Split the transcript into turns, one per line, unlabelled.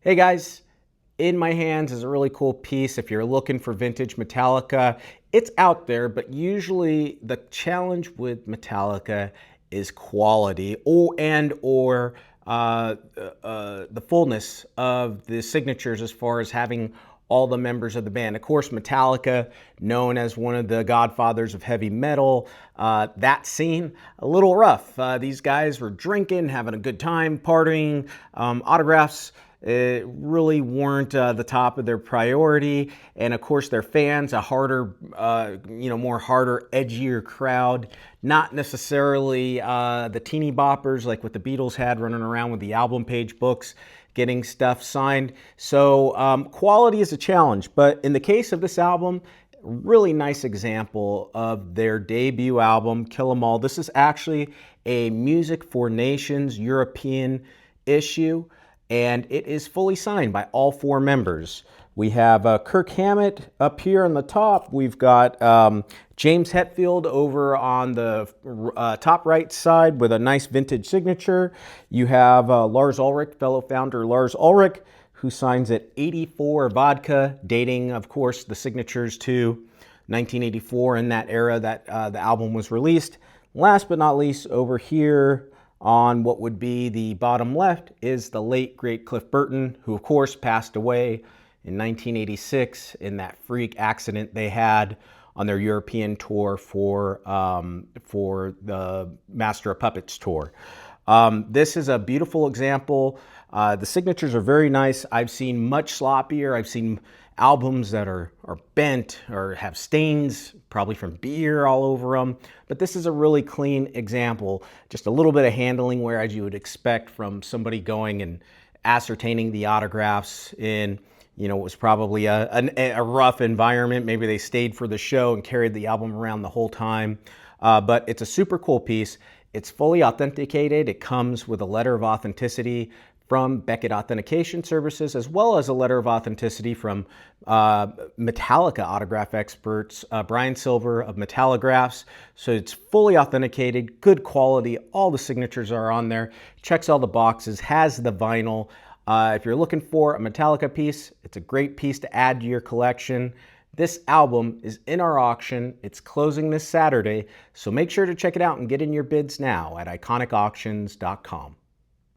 Hey guys, in my hands is a really cool piece. If you're looking for vintage Metallica, it's out there, but usually the challenge with Metallica is quality or the fullness of the signatures as far as having all the members of the band. Of course, Metallica, known as one of the godfathers of heavy metal, that scene, a little rough. These guys were drinking, having a good time, partying, autographs really weren't the top of their priority. And of course, their fans, a harder, more harder, edgier crowd, not necessarily the teeny boppers like what the Beatles had running around with the album page books, getting stuff signed. So quality is a challenge. But in the case of this album, really nice example of their debut album, Kill 'Em All. This is actually a Music for Nations European issue, and it is fully signed by all four members. We have Kirk Hammett up here on the top. We've got James Hetfield over on the top right side with a nice vintage signature. You have Lars Ulrich, fellow founder Lars Ulrich, who signs at 84 Vodka, dating, of course, the signatures to 1984, in that era that the album was released. Last but not least, over here on what would be the bottom left is the late, great Cliff Burton, who, of course, passed away in 1986 in that freak accident they had on their European tour for the Master of Puppets tour. This is a beautiful example. The signatures are very nice. I've seen much sloppier. I've seen albums that are bent or have stains, probably from beer all over them. But this is a really clean example. Just a little bit of handling where, as you would expect from somebody going and ascertaining the autographs in, it was probably a rough environment. Maybe they stayed for the show and carried the album around the whole time. But it's a super cool piece. It's fully authenticated. It comes with a letter of authenticity from Beckett Authentication Services, as well as a letter of authenticity from Metallica autograph experts, Brian Silver of Metalligraphs. So it's fully authenticated, good quality. All the signatures are on there. Checks all the boxes, has the vinyl. If you're looking for a Metallica piece, it's a great piece to add to your collection. This album is in our auction. It's closing this Saturday, so make sure to check it out and get in your bids now at iconicauctions.com.